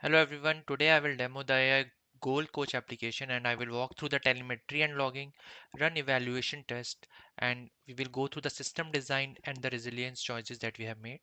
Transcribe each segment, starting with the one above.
Hello everyone, today I will demo the AI Goal Coach application and I will walk through the telemetry and logging, run evaluation test, and we will go through the system design and the resilience choices that we have made.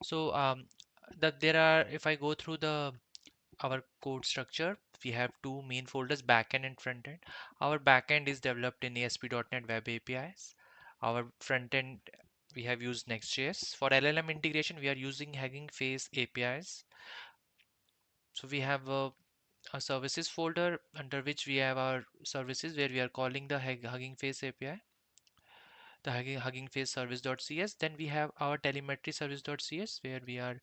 So there are, if I go through our code structure, we have two main folders, backend and frontend. Our backend is developed in ASP.NET Web APIs. Our frontend we have used Next.js. For LLM integration, we are using Hugging Face APIs. So we have a services folder under which we have our services where we are calling the Hugging Face API, the Hugging Face service.cs. Then we have our telemetry service.cs where we are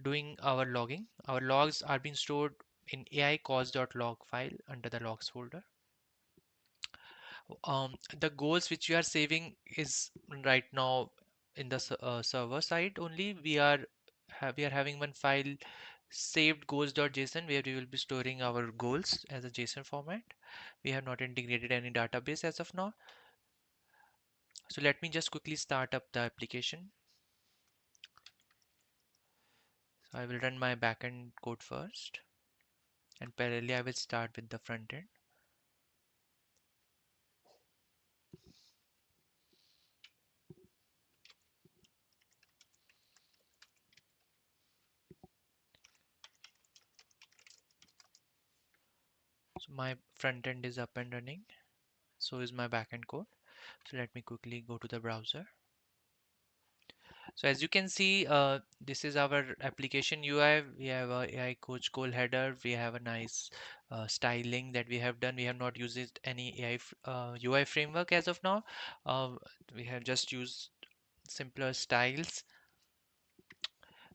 doing our logging. Our logs are being stored in AI cause.log file under the logs folder. The goals which we are saving is right now in the server side only. We are having one file saved goals.json where we will be storing our goals as a JSON format. We have not integrated any database as of now. So let me just quickly start up the application. So I will run my backend code first and parallelly I will start with the front end. So my front end is up and running. So is my backend code. So let me quickly go to the browser. So as you can see, this is our application UI. We have a AI coach goal header. We have a nice styling that we have done. We have not used any UI framework as of now. We have just used simpler styles.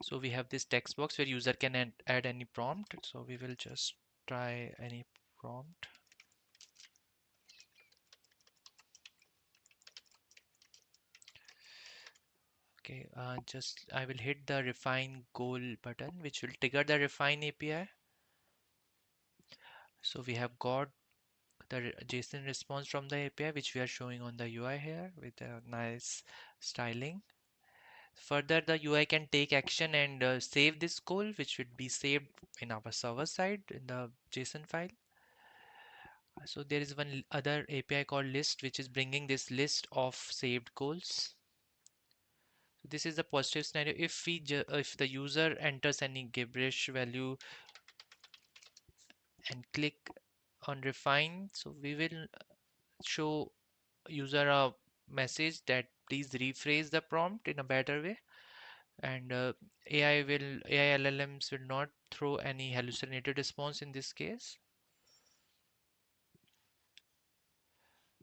So we have this text box where user can add any prompt. So we will just try any prompt. Okay, just I will hit the refine goal button, which will trigger the refine API. So we have got the JSON response from the API, which we are showing on the UI here with a nice styling. Further, the UI can take action and save this goal, which would be saved in our server side in the JSON file. So there is one other API called list, which is bringing this list of saved goals. So this is the positive scenario. If the user enters any gibberish value and click on refine, so we will show user a message that please rephrase the prompt in a better way, and AI LLMs will not throw any hallucinated response in this case.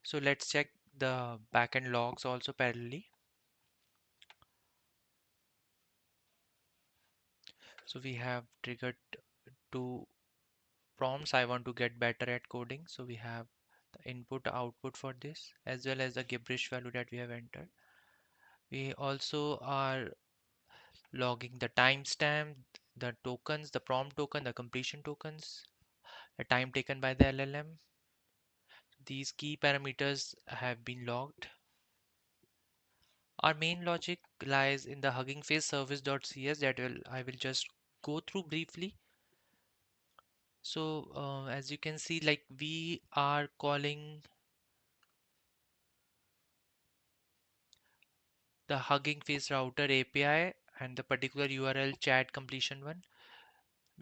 So let's check the backend logs also parallelly. So we have triggered two prompts. I want to get better at coding, so we have the input output for this as well as the gibberish value that we have entered. We also are logging the timestamp, the tokens, the prompt token, the completion tokens, the time taken by the LLM. These key parameters have been logged. Our main logic lies in the Hugging Face service.cs that I will just go through briefly. So as you can see, like we are calling the Hugging Face router API and the particular URL chat completion one.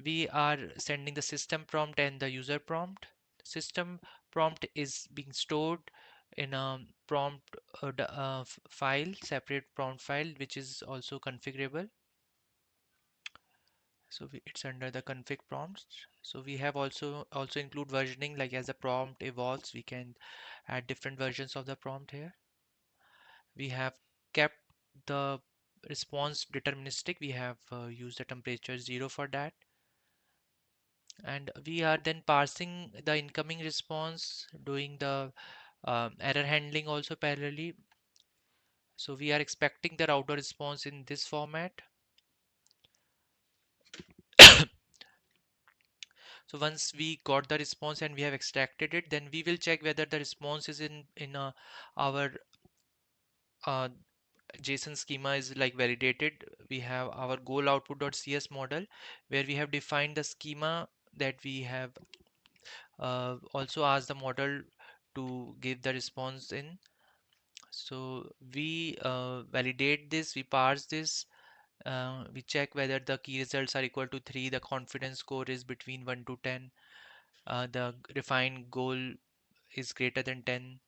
We are sending the system prompt and the user prompt. System prompt is being stored in a prompt file, separate prompt file, which is also configurable. So it's under the config prompts. So we have also include versioning, like as the prompt evolves, we can add different versions of the prompt here. We have kept the response deterministic. We have used the temperature 0 for that. And we are then parsing the incoming response, doing the error handling also parallelly. So we are expecting the router response in this format. So once we got the response and we have extracted it, then we will check whether the response is in our JSON schema is like validated, we have our goal output.cs model where we have defined the schema that we have also asked the model to give the response in. So we validate this, we parse this, we check whether the key results are equal to 3, the confidence score is between 1 to 10, the refined goal is greater than 10.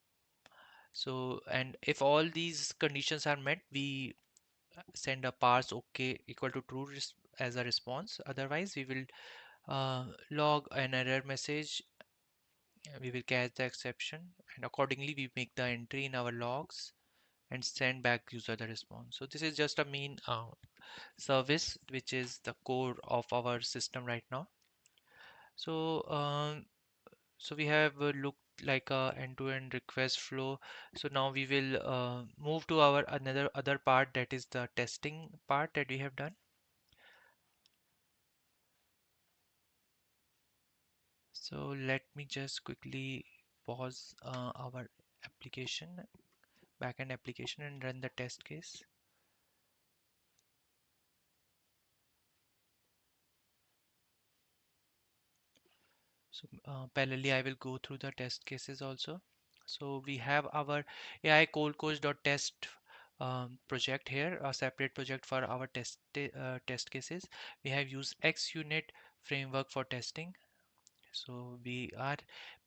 So, and if all these conditions are met, we send a parse OK equal to true as a response. Otherwise, we will log an error message. We will catch the exception, and accordingly, we make the entry in our logs and send back user the response. So this is just a main service, which is the core of our system right now. So so we have looked like a end-to-end request flow. So now we will move to our another other part, that is the testing part that we have done. So let me just quickly pause our application, backend application, and run the test case. So parallelly, I will go through the test cases also. So we have our AI code coach.test project here, a separate project for our test cases. We have used XUnit framework for testing. So we are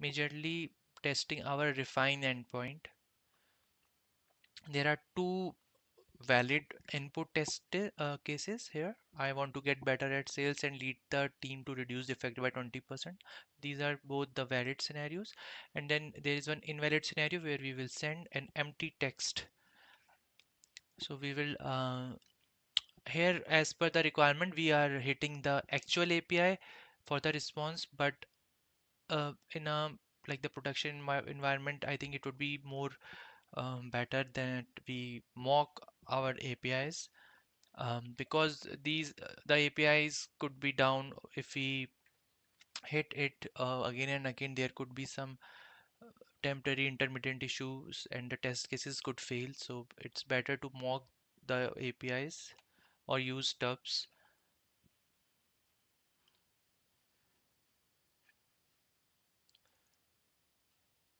majorly testing our refine endpoint. There are two valid input test cases here. I want to get better at sales and lead the team to reduce defect by 20%. These are both the valid scenarios. And then there is one invalid scenario where we will send an empty text. So we will here, as per the requirement, we are hitting the actual API for the response, but in a like the production environment, I think it would be more better that we mock our APIs, because the APIs could be down if we hit it again and again. There could be some temporary intermittent issues and the test cases could fail. So it's better to mock the APIs or use stubs.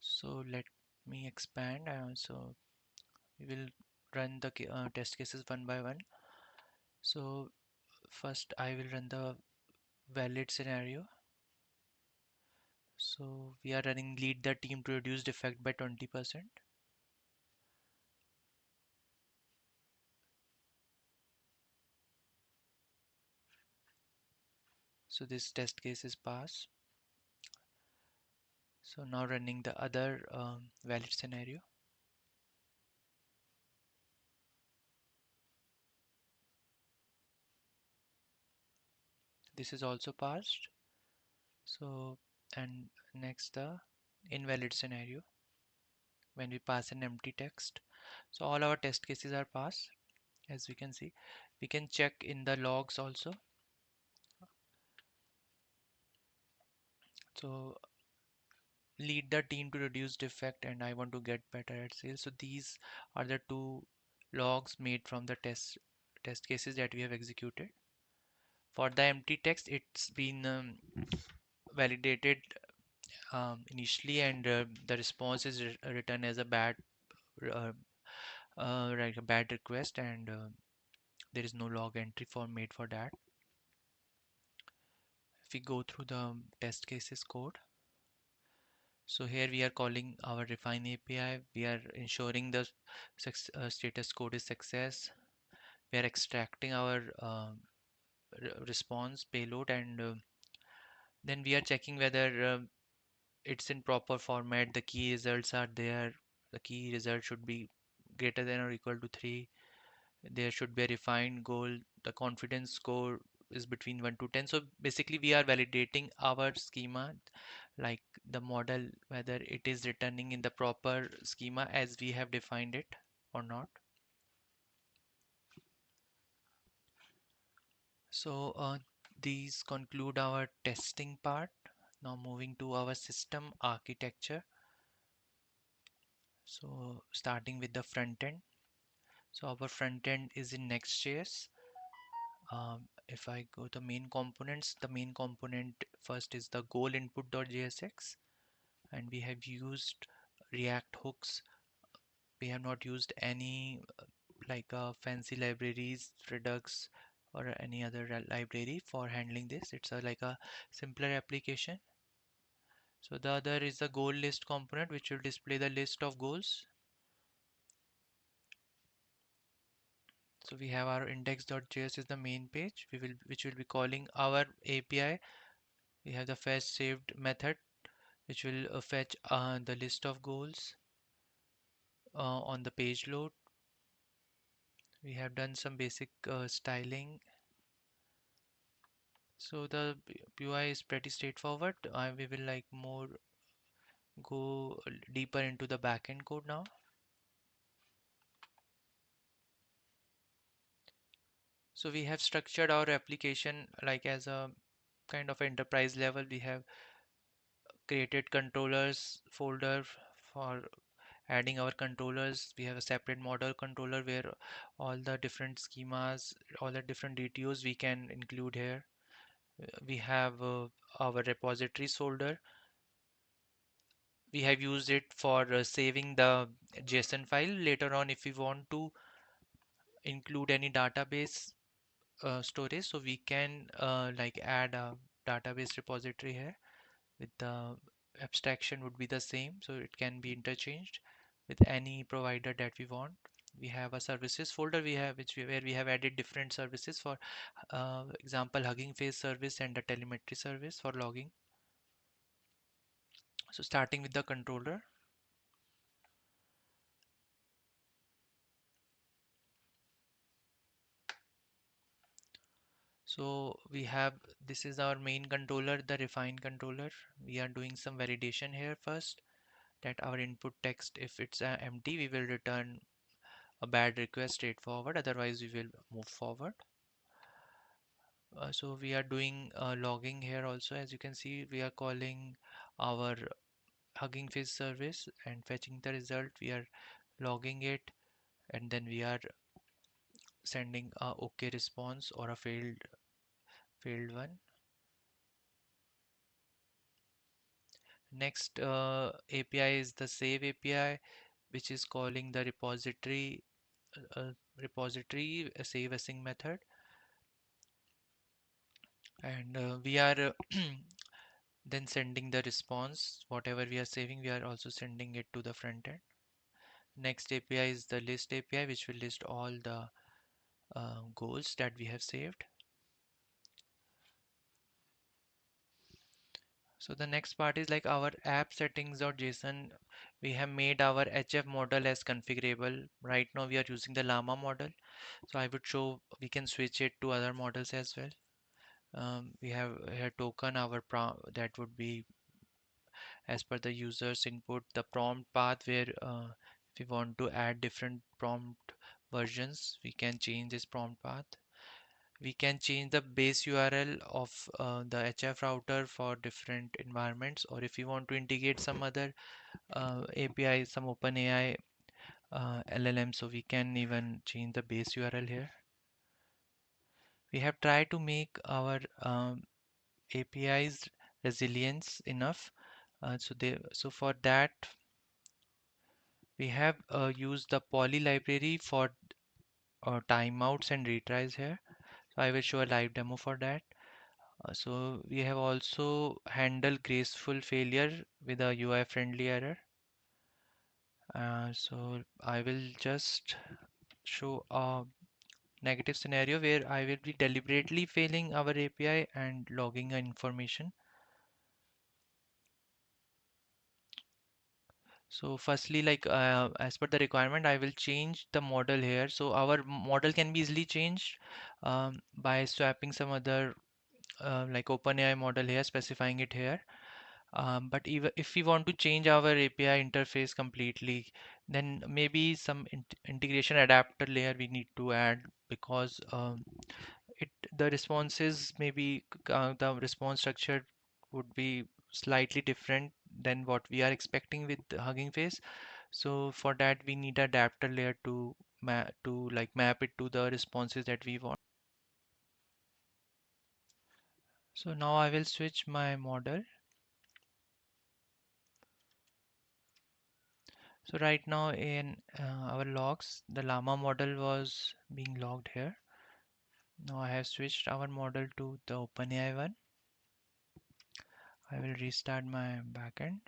So let me expand. So we will run the test cases one by one. So first I will run the valid scenario. So we are running lead the team to reduce defect by 20%. So this test case is passed. So now running the other valid scenario. This is also passed. So, and next the invalid scenario when we pass an empty text. So all our test cases are passed, as we can see. We can check in the logs also. So lead the team to reduce defect and I want to get better at sales. So these are the two logs made from the test cases that we have executed. For the empty text, it's been validated initially, and the response is written as a bad uh, like a bad request, and there is no log entry for made for that. If we go through the test cases code, so here we are calling our refine API. We are ensuring the status code is success. We are extracting our response payload, and then we are checking whether it's in proper format. The key results are there. The key result should be greater than or equal to 3. There should be a refined goal. The confidence score is between 1 to 10. So basically we are validating our schema, like the model, whether it is returning in the proper schema as we have defined it or not. So these conclude our testing part. Now moving to our system architecture. So starting with the front end. So our front end is in Next.js. If I go to main components, the main component first is the goal input.jsx, and we have used React hooks. We have not used any fancy libraries, Redux or any other library for handling this. It's like a simpler application. So the other is the goal list component, which will display the list of goals. So we have our index.js is the main page. Which will be calling our API. We have the fetch saved method, which will fetch the list of goals on the page load. We have done some basic styling. So the UI is pretty straightforward. We will like more go deeper into the backend code now. So we have structured our application like as a kind of enterprise level. We have created controllers folder for adding our controllers. We have a separate model controller where all the different schemas, all the different DTOs we can include here. We have our repositories folder. We have used it for saving the JSON file. Later on, if we want to include any database storage, so we can like add a database repository here with the abstraction would be the same, so it can be interchanged with any provider that we want. We have a services folder where we have added different services for example Hugging Face service and the telemetry service for logging. So starting with the controller. So we have, this is our main controller, the refine controller. We are doing some validation here first, that our input text, if it's empty, we will return a bad request straightforward, otherwise we will move forward. So we are doing logging here also. As you can see, we are calling our Hugging Face service and fetching the result. We are logging it, and then we are sending a OK response or a failed one. Next API is the save API, which is calling the repository save async method, and we are then sending the response. Whatever we are saving, we are also sending it to the front end. Next API is the list API, which will list all the goals that we have saved. So the next part is like our app settings.json. We have made our HF model as configurable. Right now we are using the llama model. So I would show we can switch it to other models as well. We have here token our prompt that would be as per the user's input, the prompt path where if we want to add different prompt versions, we can change this prompt path. We can change the base URL of the HF router for different environments, or if you want to integrate some other API, some OpenAI LLM, so we can even change the base URL here. We have tried to make our APIs resilience enough. So for that, we have used the poly library for timeouts and retries here. So I will show a live demo for that. So we have also handled graceful failure with a UI friendly error. So I will just show a negative scenario where I will be deliberately failing our API and logging information. So firstly, as per the requirement, I will change the model here. So our model can be easily changed by swapping some other like OpenAI model here, specifying it here. But even if we want to change our API interface completely, then maybe some integration adapter layer we need to add, because it the responses maybe the response structure would be slightly different than what we are expecting with the Hugging Face. So for that we need adapter layer to map it to the responses that we want. So now I will switch my model. So right now in our logs, the llama model was being logged here. Now I have switched our model to the OpenAI one. I will restart my backend.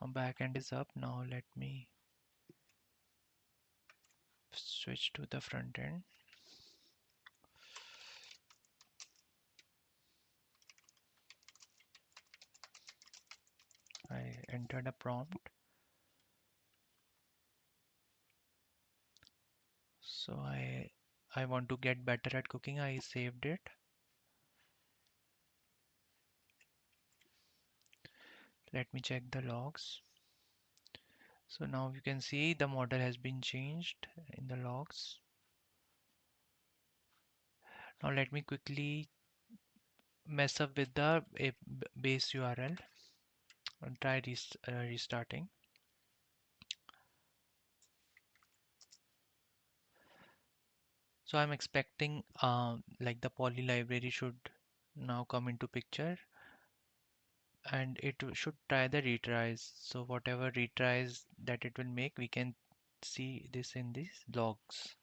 Our backend is up. Now let me switch to the front end. I entered a prompt. So I want to get better at cooking. I saved it. Let me check the logs. So now you can see the model has been changed in the logs. Now let me quickly mess up with the base URL and try restarting. So I'm expecting like the poly library should now come into picture, and it should try the retries. So whatever retries that it will make, we can see this in these logs.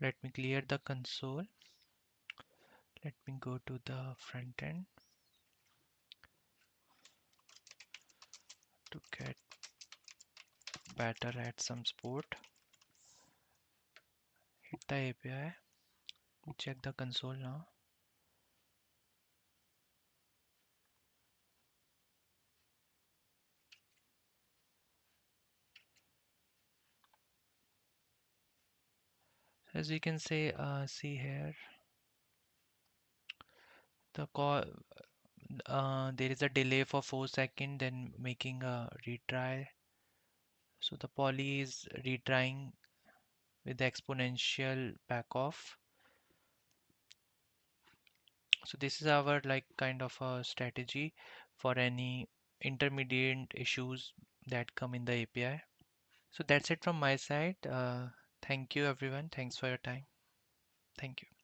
Let me clear the console. Let me go to the front end to get better at some sport. Hit the API. Check the console now. As we can say, see here, the call there is a delay for 4 seconds, then making a retry. So the poly is retrying with the exponential back off. So this is our like kind of a strategy for any intermediate issues that come in the API. So that's it from my side. Thank you everyone. Thanks for your time. Thank you.